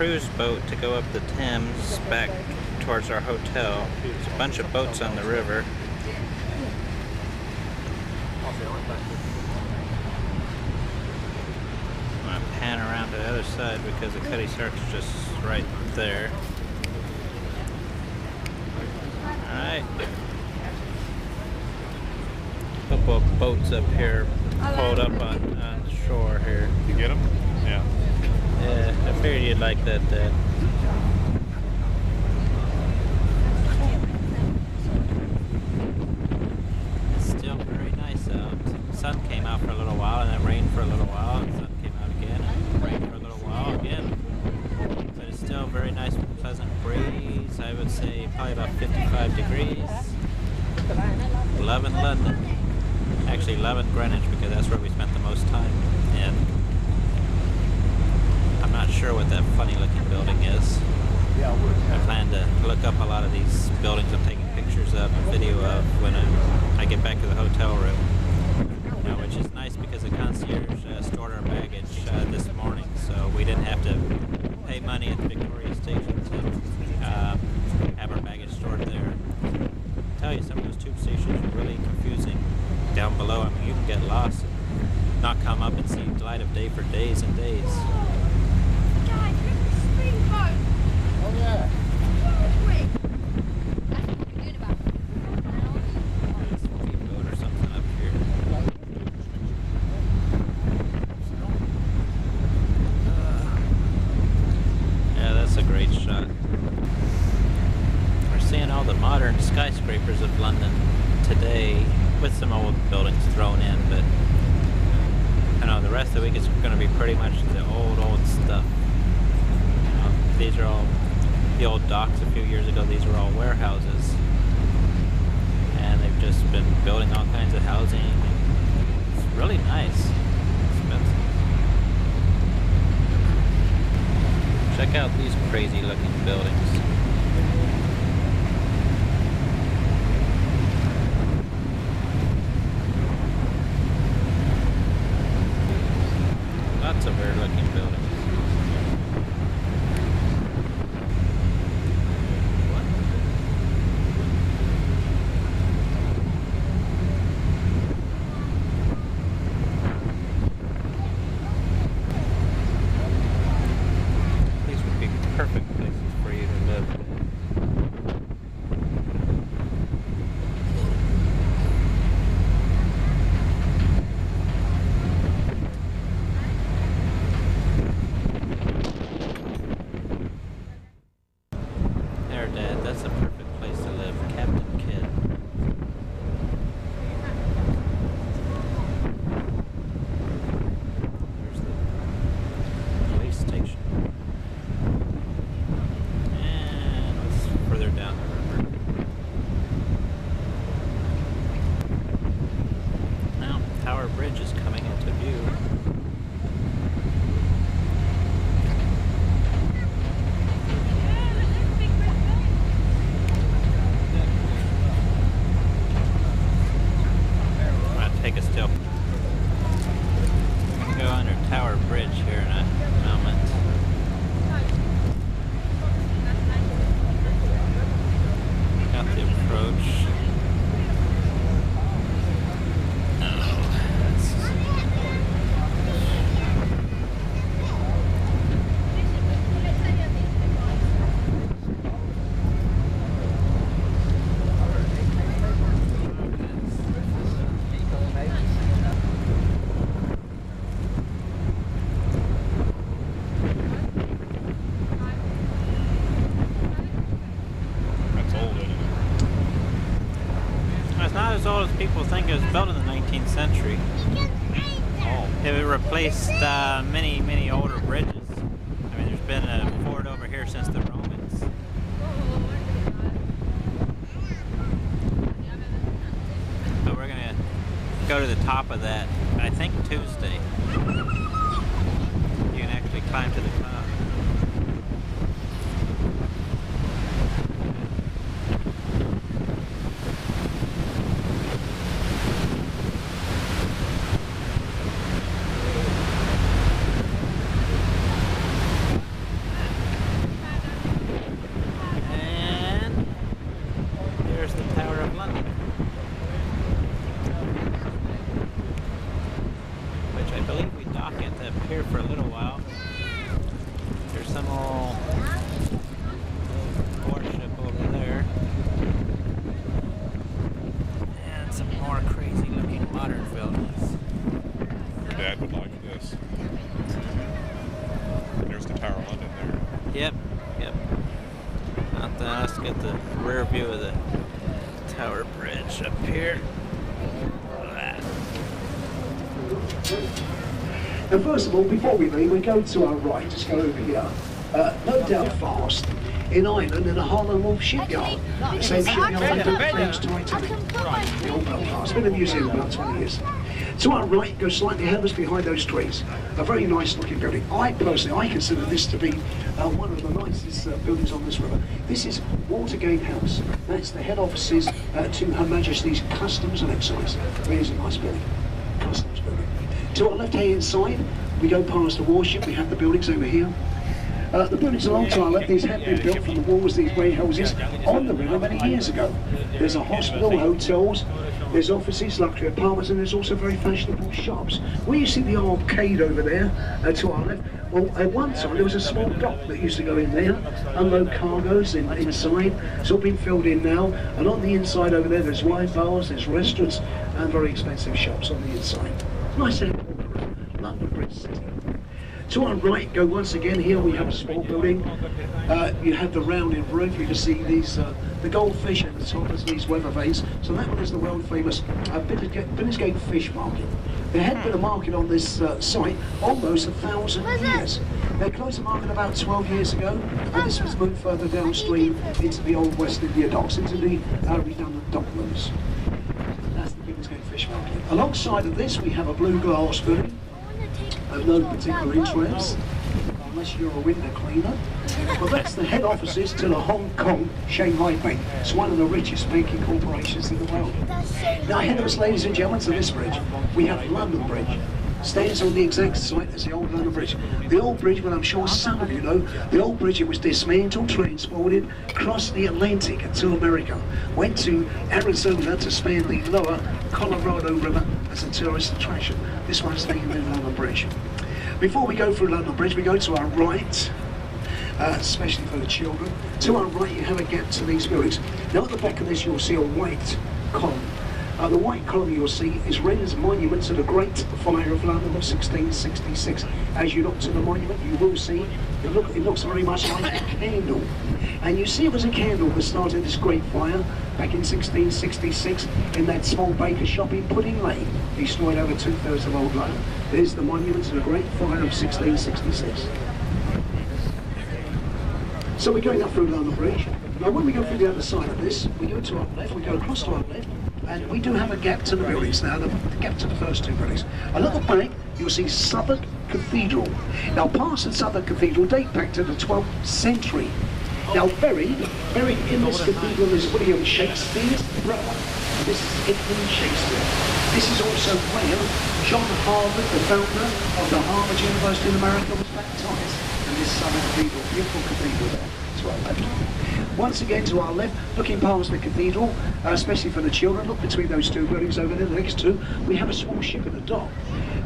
cruise boat to go up the Thames back towards our hotel. There's a bunch of boats on the river. I'm going to pan around to the other side because the Cutty Sark's just right there. Alright. A couple of boats up here pulled up on shore here. You get them? Yeah. Yeah, I figured you'd like that, Dad. It's still very nice out. The sun came out for a little while, and then rained for a little while, and the sun came out again, and rained for a little while again. But it's still very nice, pleasant breeze. I would say probably about 55 degrees. Loving London. Actually, loving Greenwich because that's where we spent the most time. And I'm not sure what that funny looking building is. I plan to look up a lot of these buildings I'm taking pictures of and video of when I get back to the hotel room. Which is nice because the concierge stored our baggage this morning, so we didn't have to pay money at the Victoria Station to have our baggage stored there. I tell you, some of those tube stations are really confusing down below. I mean, you can get lost and not come up and see the light of day for days and days. Guys, look at the speedboat! Oh yeah. Quick! That's what we're doing about. Speedboat or something up here. Yeah, that's a great shot. We're seeing all the modern skyscrapers of London today, with some old buildings thrown in, but I know the rest of the week is going to be pretty much the old stuff. These are all the old docks a few years ago. These were all warehouses, and they've just been building all kinds of housing. It's really nice. Expensive. Check out these crazy looking buildings. Lots of weird looking buildings. These would be perfect places for you to live. There, Dad, that's a perfect place to live. Captain Kidd. There's the police station. And what's further down the river? Now, Tower Bridge is coming into view. Take a still. We're going to go under Tower Bridge here in a moment. Got the approach. It's not as old as people think. It was built in the 19th century. It replaced many older bridges. I mean, there's been a fort over here since the Romans. But we're gonna go to the top of that, I think Tuesday. You can actually climb to the top. Yep, yep. Let's get the rear view of the Tower Bridge up here. Now, first of all, before we leave, we go to our right, just go over here. No doubt fast, in Ireland, in a Harland Wolff shipyard. The same shipyard that built French Titanic. The old Belfast. It's been a museum about 20 years. To our right, go slightly ahead of us behind those trees. A very nice looking building. I consider this to be one of the nicest buildings on this river. This is Watergate House. That's the head offices to Her Majesty's Customs and Excise. It is a nice building. Customs building. To our left-hand side, we go past the warship. We have the buildings over here. The buildings along to our left, these have been built from the walls, these warehouses, on the river many years ago. There's a hospital, hotels, there's offices, luxury apartments, and there's also very fashionable shops. Where you see the arcade over there, to our left, well, at one time there was a small dock that used to go in there, unload cargoes inside. It's all been filled in now, and on the inside over there, there's wine bars, there's restaurants, and very expensive shops on the inside. Nice airport, London Bridge City. To our right, go once again, here we have a small building. You have the rounded roof, you can see these, the goldfish at the top of these weather vanes. So that one is the world famous Billingsgate Fish Market. There had been a market on this site almost 1,000 years. They closed the market about 12 years ago, and this was moved further downstream into the old West India docks, into the redundant dock rooms. That's the Billingsgate Fish Market. Alongside of this, we have a blue glass building. Of no particular interest, unless you're a window cleaner. Well, that's the head offices to the Hong Kong Shanghai Bank. It's one of the richest banking corporations in the world. Now, ahead of us, ladies and gentlemen, to this bridge, we have London Bridge. Stands on the exact site as the old London Bridge. The old bridge, well, I'm sure some of you know, the old bridge, it was dismantled, transported, crossed the Atlantic to America, went to Arizona to span the lower Colorado River as a tourist attraction. This one's the London Bridge. Before we go through London Bridge, we go to our right, especially for the children. To our right, you have a gap to these buildings. Now, at the back of this, you'll see a white column. The white column you'll see is read as a monument to the Great Fire of London of 1666. As you look to the monument, you will see it looks very much like a candle. And you see it was a candle that started this great fire back in 1666 in that small baker shop in Pudding Lane, destroyed over 2/3 of old London. There's the monument to the Great Fire of 1666. So we're going up through London Bridge. Now, when we go through the other side of this, we go to our left, we go across to our left, and we do have a gap to the buildings now, the gap to the first two buildings. A little back, you'll see Southwark Cathedral. Now, past the Southwark Cathedral date back to the 12th century. Now, buried in this cathedral is William Shakespeare's brother. This is Edmund Shakespeare. This is also where John Harvard, the founder of the Harvard University in America, was baptized. And this Southwark Cathedral, beautiful cathedral there, to our left. Once again, to our left, looking past the cathedral, especially for the children, look between those two buildings over there, the next two, we have a small ship at the dock.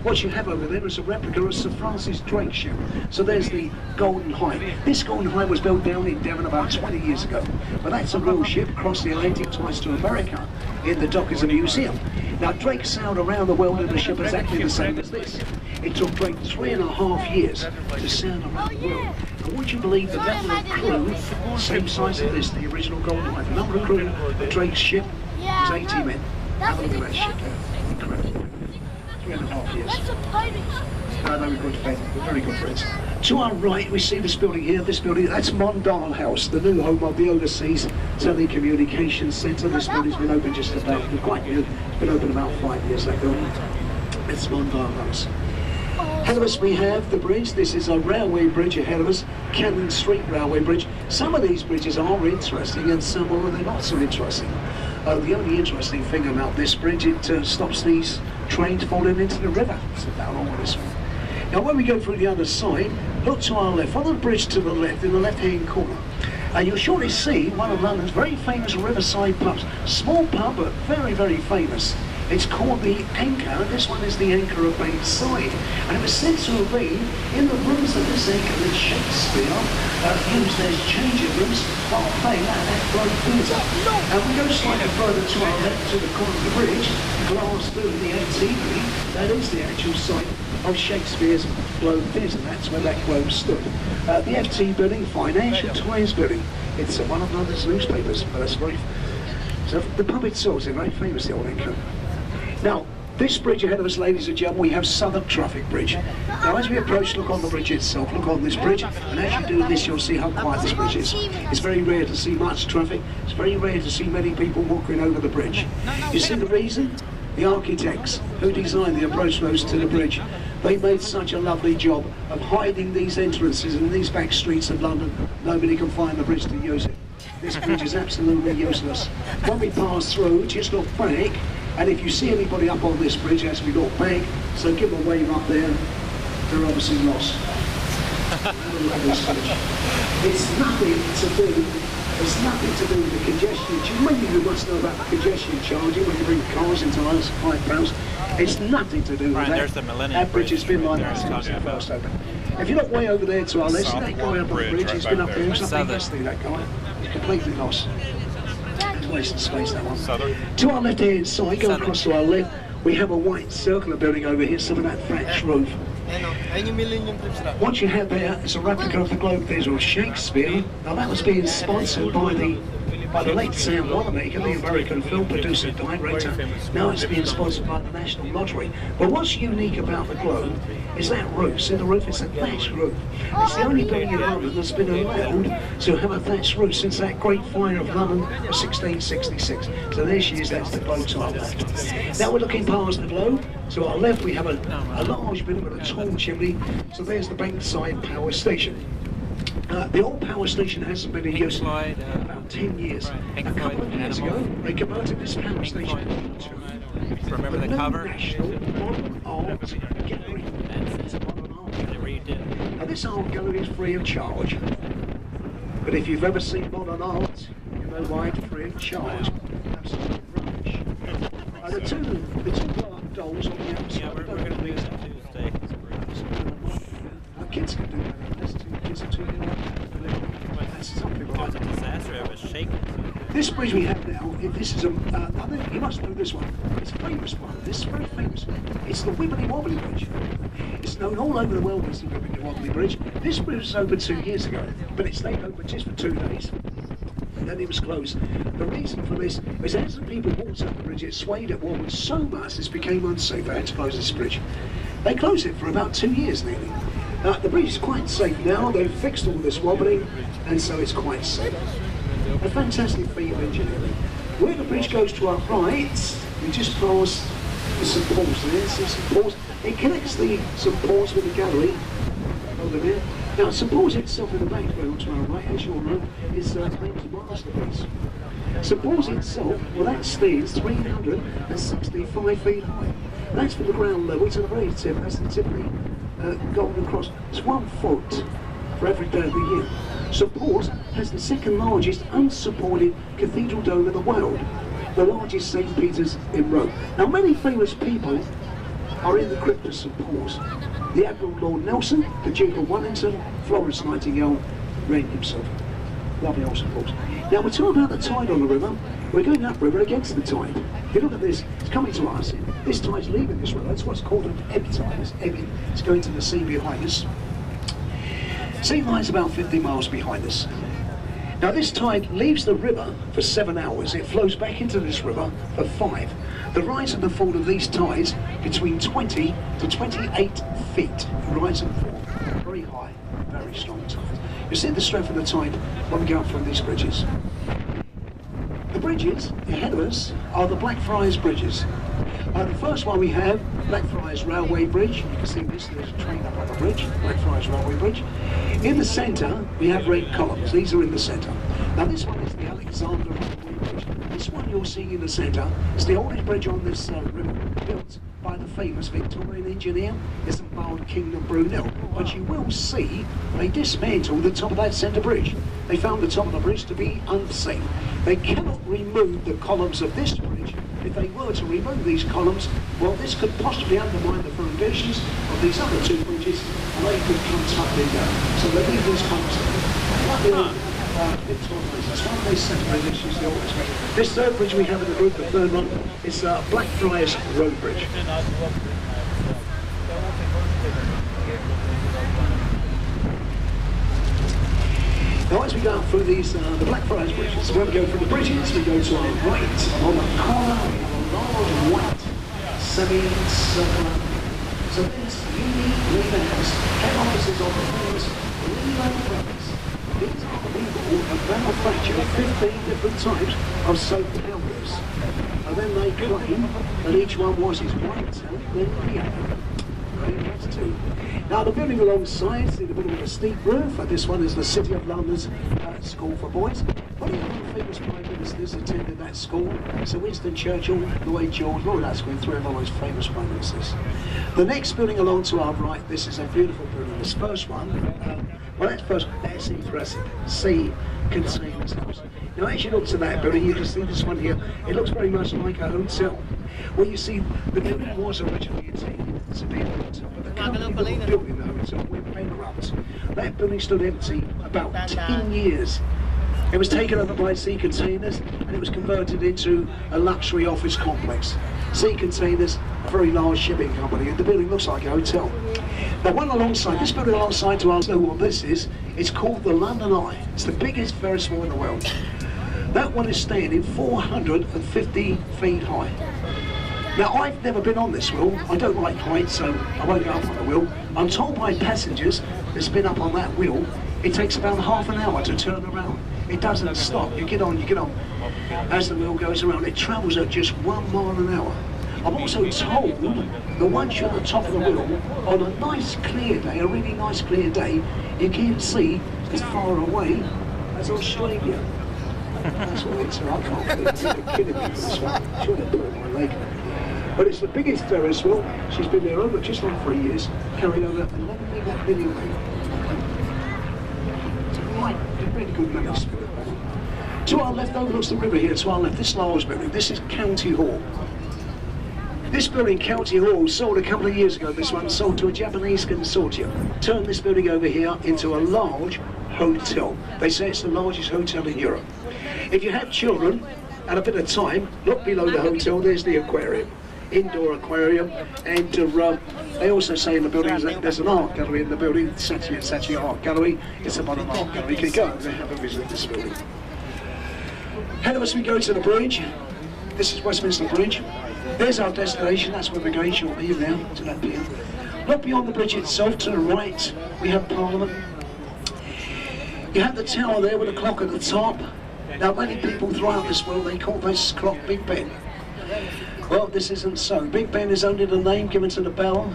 What you have over there is a replica of Sir Francis Drake's ship. So there's the Golden Hind. This Golden Hind was built down in Devon about 20 years ago. But that's a real ship, crossed the Atlantic twice to America. In the dock is a museum. Now, Drake sailed around the world in a ship exactly the same as this. It took Drake 3.5 years to sail around the world. And would you believe the number of crew, same size as this, the original Golden Hind, the number of crew of Drake's ship was 80 men. Have a look at that ship there. Incredible. 3.5 years. They were good friends, very good friends. To our right, we see this building here. This building, that's Mondale House, the new home of the Overseas Telecommunications Centre. This building's been open just about, quite new. It's been open about 5 years, that building. It's Mondale House. Ahead of us we have the bridge. This is a railway bridge ahead of us, Cannon Street Railway Bridge. Some of these bridges are interesting and some are not so interesting. The only interesting thing about this bridge, it stops these trains falling into the river. That's about all this one. Now, when we go through the other side, look to our left, on the bridge to the left, in the left-hand corner, you'll surely see one of London's very famous riverside pubs. Small pub, but very, very famous. It's called the Anchor. This one is the Anchor of Bankside. And it was said to have been in the rooms of this Anchor that Shakespeare used as changing rooms while playing at Globe Theatre. And we go slightly further to our left to the corner of the bridge, glass building, the FT building. That is the actual site of Shakespeare's Globe Theatre. That's where that Globe stood. The FT building, Financial Times building. It's one of London's newspapers, but that's very... So the pub itself is very famous, the old Anchor. Now, this bridge ahead of us, ladies and gentlemen, we have Southwark Traffic Bridge. Now, as we approach, look on the bridge itself, look on this bridge, and as you do this, you'll see how quiet this bridge is. It's very rare to see much traffic. It's very rare to see many people walking over the bridge. You see the reason? The architects who designed the approach roads to the bridge, they made such a lovely job of hiding these entrances in these back streets of London. Nobody can find the bridge to use it. This bridge is absolutely useless. When we pass through, just look back, and if you see anybody up on this bridge as we look back, so give them a wave up there, they're obviously lost. Look at this bridge. It's nothing to do. It's nothing to do with the congestion. Maybe you must know about the congestion charging when you bring cars into us, £5. It's nothing to do with that. There's the Millennium That bridge has been like that since it first opened. If you look way over there to our left, see that guy up on the bridge? He's been up there. He's not investing, that guy. Completely lost. It's a waste of space, that one. To our left-hand side, go across to our left, we have a white circular building over here, some of that thatched roof. What you have there is a replica of the Globe Theatre of Shakespeare. Now that was being sponsored by the late Sam Wanamaker, the American film producer, director. Now it's being sponsored by the National Lottery. But what's unique about the Globe is that roof. See the roof? It's a thatched roof. It's the only building in London that's been allowed to have a thatched roof since that great fire of London of 1666. So there she is, that's the Globe to our left. Now we're looking past the Globe. To our left we have a large building with a tall chimney. So there's the Bankside Power Station. The old power station hasn't been in use for about 10 years. A couple of years ago, they converted this power station into Remember the cover? National Modern Art Gallery. It's a modern art gallery. Now this art gallery is free of charge. But if you've ever seen modern art, you know why it's free of charge. Absolutely rubbish. The two black dolls on the outside. Yeah, we're going to lose it Tuesday. Our kids can do that. Kids are too young. That's something It was a disaster. It was shaking. This bridge we have now, this is a, you must know this one. It's a famous one. This is very famous. It's the Wibbly Wobbly Bridge. It's known all over the world as the Wibbly Wobbly Bridge. This bridge was opened 2 years ago, but it stayed open just for 2 days. Then it was closed. The reason for this is as the people walked up the bridge, it swayed at onward so much it became unsafe. They had to close this bridge. They closed it for about 2 years nearly. The bridge is quite safe now. They've fixed all this wobbling, and so it's quite safe. A fantastic feat of engineering. Where the bridge goes to our right, we just pass the St Paul's there. See St Paul's? It connects the St Paul's with the gallery over there. Now St Paul's itself in the background to our right, as you all know, is Clayton's masterpiece. St Paul's itself, well that stands 365 feet high. That's from the ground level to the very tip. That's the tip of the Golden Cross. It's 1 foot for every day of the year. St Paul's has the second largest unsupported cathedral dome in the world, the largest St Peter's in Rome. Now many famous people are in the crypt of St Paul's. The Admiral Lord Nelson, the Duke of Wellington, Florence Nightingale, Wren himself. Lovely old St Paul's. Now we're talking about the tide on the river. We're going upriver against the tide. If you look at this, it's coming to us. This tide's leaving this river. That's what's called an ebb tide. It's ebbing. It's going to the sea behind us. Sea lies about 50 miles behind us. Now this tide leaves the river for 7 hours. It flows back into this river for 5. The rise and the fall of these tides between 20 to 28 feet. Rise and fall. Very high, very strong tide. You see the strength of the tide when we go up from these bridges. The bridges ahead of us are the Blackfriars Bridges. The first one we have, Blackfriars Railway Bridge. You can see this, there's a train up on the bridge, Blackfriars Railway Bridge. In the centre, we have red columns. These are in the centre. Now this one is the Alexander Railway Bridge. This one you're seeing in the centre is the oldest bridge on this river, built by the famous Victorian engineer, Isambard Kingdom Brunel. But you will see they dismantled the top of that centre bridge. They found the top of the bridge to be unsafe. They cannot remove the columns of this bridge if they were to remove these columns, well, this could possibly undermine the foundations of these other two bridges, and they could come tumbling down. So they leave these columns there. This third bridge we have in the group, the third one, is Blackfriars Road Bridge. Now as we go through these, the Blackfriars bridges, when we go through the bridges, we go to our right. On the corner, we have a large white semicircular. So this unique River Thames, head offices of the famous River Thames. These are the people who have manufactured 15 different types of soap powders. And then they claim that each one was his white soap, then the other. That's two. Now the building alongside, see the building with a steep roof, and this one is the City of London's School for Boys. One of the famous prime ministers attended that school, Sir Winston Churchill, Lloyd George, Lord Asquith, three of the most famous prime ministers. The next building along to our right, this is a beautiful building. This first one, well that's first, that's impressive. C Containers House. Now as you look to that building, you can see this one here, it looks very much like a hotel. Well you see, the building was originally intended to be a hotel, but the company that was building the hotel went bankrupt. That building stood empty about 10 years. It was taken over by Sea Containers and it was converted into a luxury office complex. Sea Containers, a very large shipping company, and the building looks like a hotel. Now one alongside, this building alongside to us know what this is, it's called the London Eye. It's the biggest Ferris wheel in the world. That one is standing 450 feet high. Now I've never been on this wheel, I don't like heights so I won't go up on the wheel. I'm told by passengers that's been up on that wheel, it takes about half an hour to turn around. It doesn't stop, you get on. As the wheel goes around, it travels at just 1 mile an hour. I'm also told that once you're at the top of the wheel, on a nice clear day, a really nice clear day, you can see as far away as Australia. That's what it's like. I can't believe you're kidding me for this one. I'm sure they put it on my leg. But it's the biggest Ferris wheel. She's been there over just like 3 years, carried over 11 million people. It's a really good money spirit. To our left overlooks the river here, to our left, this large building, this is County Hall. This building, County Hall, sold a couple of years ago, this one sold to a Japanese consortium. Turned this building over here into a large hotel. They say it's the largest hotel in Europe. If you have children and a bit of time, look below the hotel, there's the aquarium. Indoor aquarium, and they also say in the building there's an art gallery in the building, Saatchi Art Gallery. It's a modern art gallery. You can go and have a visit of this building. Ahead of us we go to the bridge. This is Westminster Bridge. There's our destination, that's where we're going shortly now, to that pier. Not beyond the bridge itself, to the right, we have Parliament. You have the tower there with a clock at the top. Now many people throughout this world, they call this clock Big Ben. Well, this isn't so. Big Ben is only the name given to the bell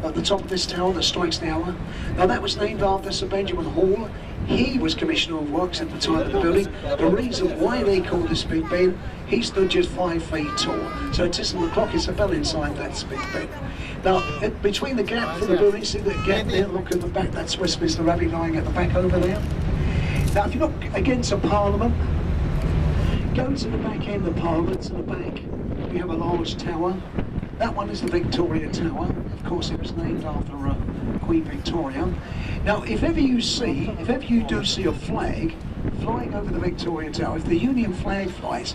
at the top of this tower that strikes the hour. Now that was named after Sir Benjamin Hall. He was Commissioner of Works at the time of the building. The reason why they call this Big Ben, he stood just 5 feet tall. So it isn't the clock, it's a bell inside that's Big Ben. Now, between the gap for the building, see that gap there, look at the back, that's Westminster Abbey lying at the back over there. Now if you look again to Parliament, go to the back end of Parliament, to the back. We have a large tower. That one is the Victoria Tower. Of course, it was named after Queen Victoria. Now, if ever you do see a flag flying over the Victoria Tower, if the Union flag flies,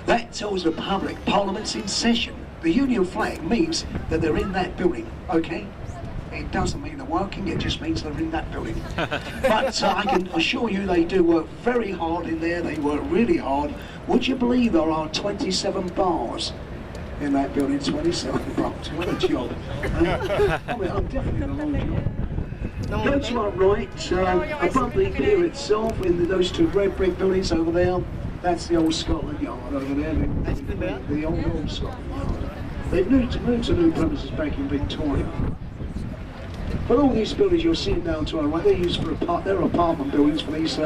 that tells the public Parliament's in session. The Union flag means that they're in that building, okay? It doesn't mean they're working, it just means they're in that building. But I can assure you they do work very hard in there, they work really hard. Would you believe there are 27 bars in that building? 27 bars, what a job. I mean, I'm definitely in a long job. Go to our right, above the pier itself, in those two red brick buildings over there, that's the old Scotland Yard over there, the old Scotland Yard. They've moved to new premises back in Victoria. But all these buildings you're seeing down to our right, they're used for they're apartment buildings for these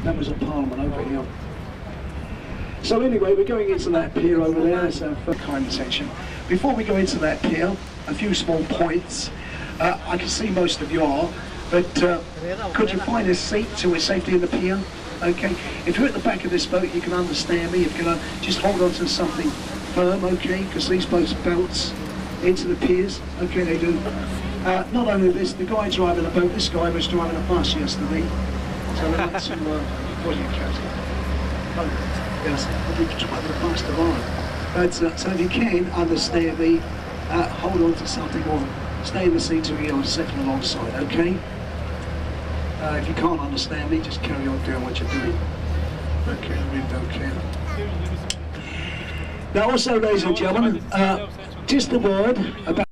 members of Parliament over here. So anyway, we're going into that pier over there, that's our kind section. Before we go into that pier, a few small points. I can see most of you are, but could you find a seat to a safety in the pier? Okay, if you're at the back of this boat, you can understand me. If you're gonna just hold on to something firm, okay? Because these boats bounce into the piers. Okay, they do. Not only this, the guy driving the boat. This guy was driving a bus yesterday. So I went to what do you captain? Oh, yes, I'll be driving a bus tomorrow. But so if you can understand me, hold on to something or stay in the seat till you're second alongside, okay? If you can't understand me, just carry on doing what you're doing. Okay, I really don't care. Now also, ladies and gentlemen, just a word about